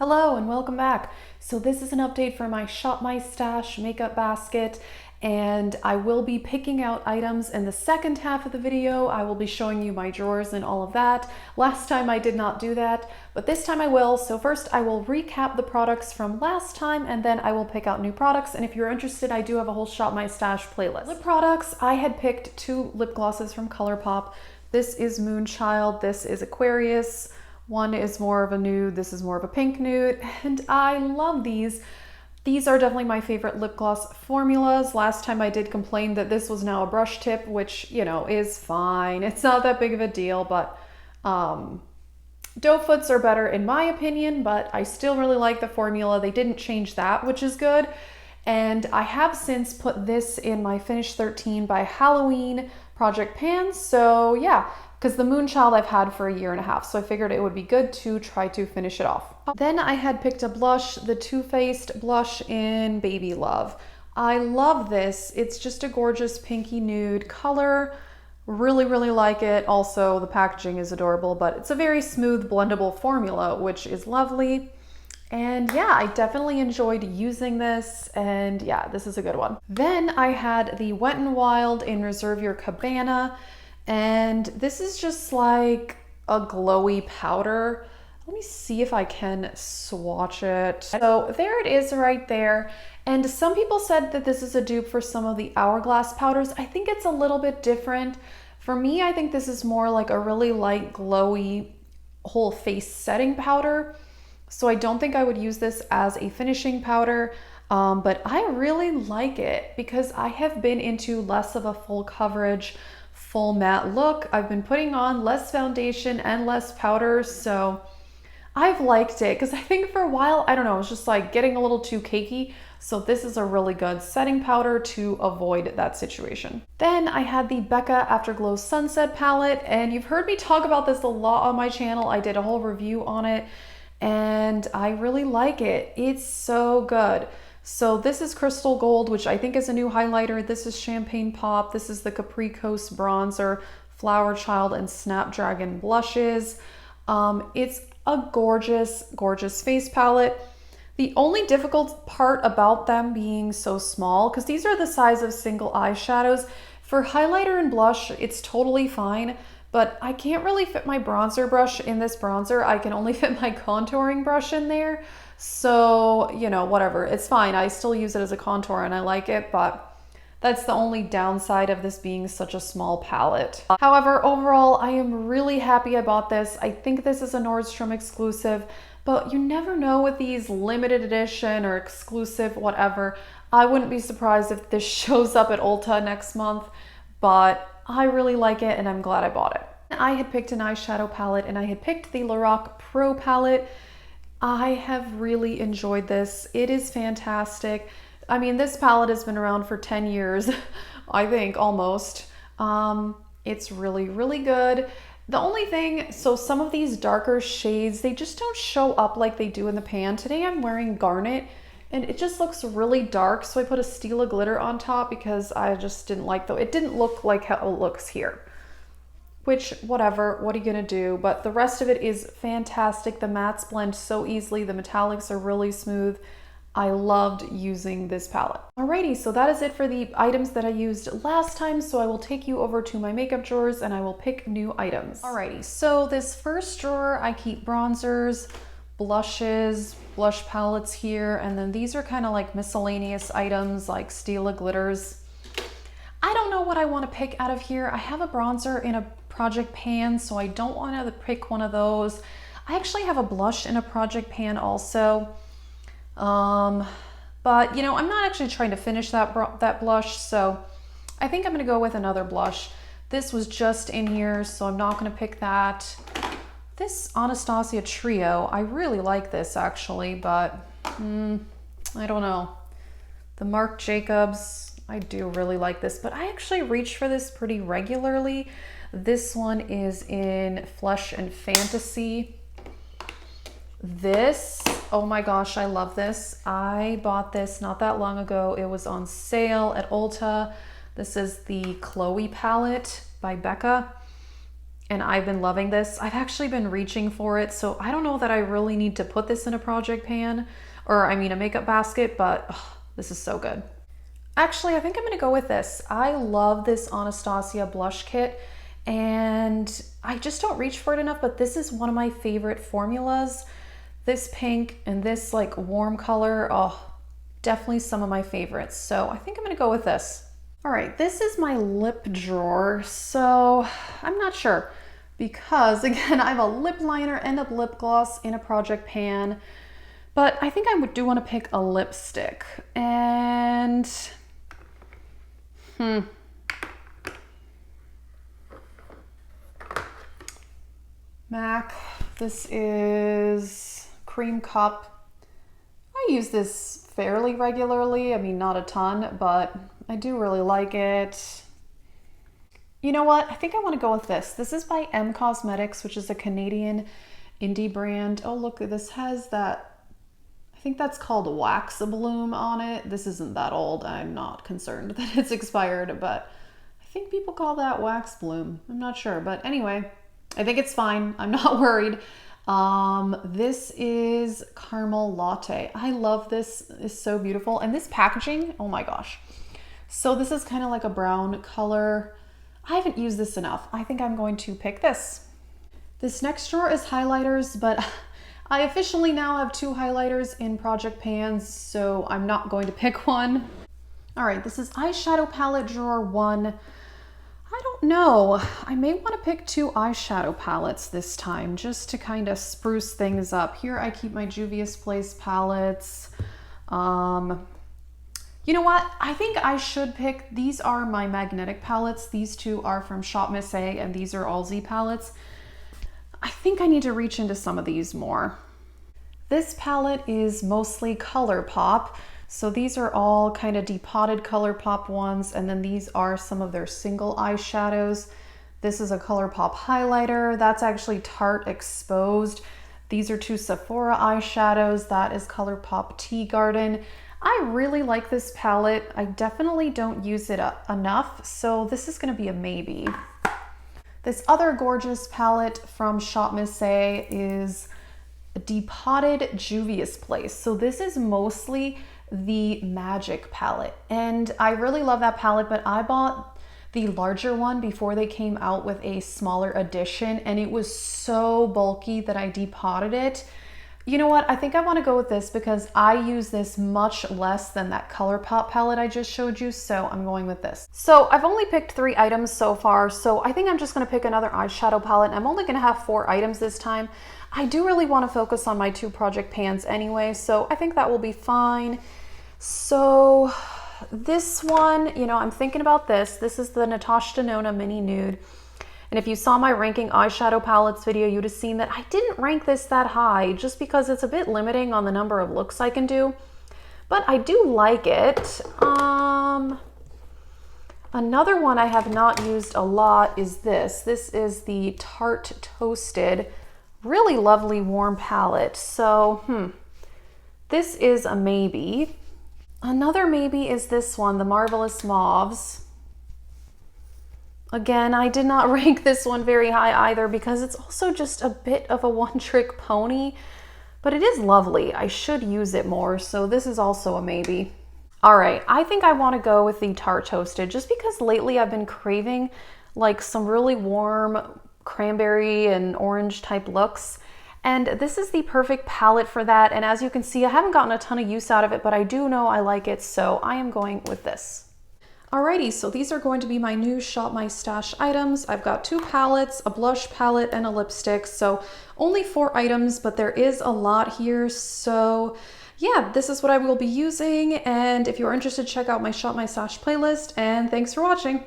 Hello and welcome back. So this is an update for my Shop My Stash makeup basket, and I will be picking out items in the second half of the video. I will be showing you my drawers and all of that. Last time I did not do that, but this time I will. So first I will recap the products from last time and then I will pick out new products. And if you're interested, I do have a whole Shop My Stash playlist. Lip products, I had picked two lip glosses from ColourPop. This is Moonchild, this is Aquarius. One is more of a nude, this is more of a pink nude, and I love these. These are definitely my favorite lip gloss formulas. Last time I did complain that this was now a brush tip, which, you know, is fine. It's not that big of a deal, but doe foots are better in my opinion, but I still really like the formula. They didn't change that, which is good. And I have since put this in my Finish 13 by Halloween project pan. So yeah, because the Moonchild I've had for a year and a half, so I figured it would be good to try to finish it off. Then I had picked a blush, the Too Faced blush in Baby Love. I love this. It's just a gorgeous pinky nude color. Really, really like it. Also, the packaging is adorable, but it's a very smooth blendable formula, which is lovely. And yeah, I definitely enjoyed using this, and yeah, this is a good one. Then I had the Wet n Wild in Reserve Your Cabana. And this is just like a glowy powder. Let me see if I can swatch it. So there it is right there. And some people said that this is a dupe for some of the Hourglass powders. I think it's a little bit different. For me, I think this is more like a really light, glowy whole face setting powder. So I don't think I would use this as a finishing powder. But I really like it because I have been into less of a full coverage, full matte look. I've been putting on less foundation and less powder, so I've liked it because I think for a while, I don't know, it was just like getting a little too cakey. So this is a really good setting powder to avoid that situation. Then I had the Becca Afterglow Sunset palette, and you've heard me talk about this a lot on my channel. I did a whole review on it and I really like it. It's so good. So this is Crystal Gold, which I think is a new highlighter. This is Champagne Pop. This is the Capri Coast Bronzer, Flower Child, and Snapdragon blushes. It's a gorgeous, gorgeous face palette. The only difficult part about them being so small, because these are the size of single eyeshadows, for highlighter and blush, it's totally fine, but I can't really fit my bronzer brush in this bronzer. I can only fit my contouring brush in there. So, you know, whatever, it's fine. I still use it as a contour and I like it, but that's the only downside of this being such a small palette. However, overall, I am really happy I bought this. I think this is a Nordstrom exclusive, but you never know with these limited edition or exclusive, whatever. I wouldn't be surprised if this shows up at Ulta next month, but I really like it and I'm glad I bought it. I had picked an eyeshadow palette and I had picked the Lorac Pro palette. I have really enjoyed this. It is fantastic. I mean, this palette has been around for 10 years, I think, almost. It's really, really good. The only thing, so some of these darker shades, they just don't show up like they do in the pan. Today I'm wearing Garnet and it just looks really dark. So I put a Stila glitter on top because I just didn't like it didn't look like how it looks here. Which, whatever, what are you gonna do? But the rest of it is fantastic. The mattes blend so easily. The metallics are really smooth. I loved using this palette. Alrighty, so that is it for the items that I used last time. So I will take you over to my makeup drawers and I will pick new items. Alrighty, so this first drawer, I keep bronzers, blushes, blush palettes here. And then these are kind of like miscellaneous items like Stila glitters. I don't know what I want to pick out of here. I have a bronzer in a project pan, so I don't want to pick one of those. I actually have a blush in a project pan also. But you know, I'm not actually trying to finish that blush, so I think I'm gonna go with another blush. This was just in here, so I'm not gonna pick that. This Anastasia Trio, I really like this actually, but I don't know. The Marc Jacobs, I do really like this, but I actually reach for this pretty regularly. This one is in Flesh and Fantasy. This, oh my gosh, I love this. I bought this not that long ago. It was on sale at Ulta. This is the Chloe palette by Becca. and I've been loving this. I've actually been reaching for it, so I don't know that I really need to put this in a project pan, or I mean a makeup basket, but this is so good. Actually, I think I'm gonna go with this. I love this Anastasia blush kit, and I just don't reach for it enough, but this is one of my favorite formulas. This pink and this like warm color, oh, definitely some of my favorites. So I think I'm gonna go with this. All right, this is my lip drawer. So I'm not sure because again, I have a lip liner and a lip gloss in a project pan, but I think I do want to pick a lipstick. And MAC, this is Cream Cup. I use this fairly regularly. I mean, not a ton, but I do really like it. You know what? I think I want to go with this. This is by M Cosmetics, which is a Canadian indie brand. Oh, look, this has that, I think that's called Wax Bloom on it. This isn't that old. I'm not concerned that it's expired, but I think people call that Wax Bloom. I'm not sure, but anyway, I think it's fine. I'm not worried. This is Caramel Latte. I love this. It's so beautiful. And this packaging, oh my gosh. So this is kind of like a brown color. I haven't used this enough. I think I'm going to pick this. This next drawer is highlighters, but I officially now have 2 highlighters in project pans, so I'm not going to pick one. All right, this is eyeshadow palette drawer 1. I don't know. I may want to pick 2 eyeshadow palettes this time just to kind of spruce things up. Here I keep my Juvia's Place palettes. You know what? I think I should pick, these are my magnetic palettes. These 2 are from Shop Miss A, and these are all Z palettes. I think I need to reach into some of these more. This palette is mostly ColourPop. So these are all kind of depotted ColourPop ones, and then these are some of their single eyeshadows. This is a ColourPop highlighter. That's actually Tarte Exposed. These are 2 Sephora eyeshadows. That is ColourPop Tea Garden. I really like this palette. I definitely don't use it enough, so this is gonna be a maybe. This other gorgeous palette from Shop Miss A is Depotted Juvia's Place. So this is mostly the Magic palette, and I really love that palette, but I bought the larger one before they came out with a smaller edition, and it was so bulky that I depotted it. You know what? I think I want to go with this because I use this much less than that ColourPop palette I just showed you, so I'm going with this. So I've only picked 3 items so far, so I think I'm just going to pick another eyeshadow palette. I'm only going to have 4 items this time. I do really want to focus on my 2 project pans anyway, so I think that will be fine. So this one, you know, I'm thinking about this. This is the Natasha Denona Mini Nude. And if you saw my ranking eyeshadow palettes video, you'd have seen that I didn't rank this that high just because it's a bit limiting on the number of looks I can do. But I do like it. Another one I have not used a lot is this. This is the Tarte Toasted. Really lovely warm palette. So, this is a maybe. Another maybe is this one, the Marvelous Mauves. Again, I did not rank this one very high either because it's also just a bit of a one-trick pony, but it is lovely. I should use it more, so this is also a maybe. All right, I think I want to go with the Tarte Toasted just because lately I've been craving like some really warm cranberry and orange type looks, and this is the perfect palette for that. And as you can see, I haven't gotten a ton of use out of it, but I do know I like it, so I am going with this. Alrighty, so these are going to be my new Shop My Stash items. I've got 2 palettes, a blush palette, and a lipstick. So only 4 items, but there is a lot here. So yeah, this is what I will be using. And if you're interested, check out my Shop My Stash playlist. And thanks for watching.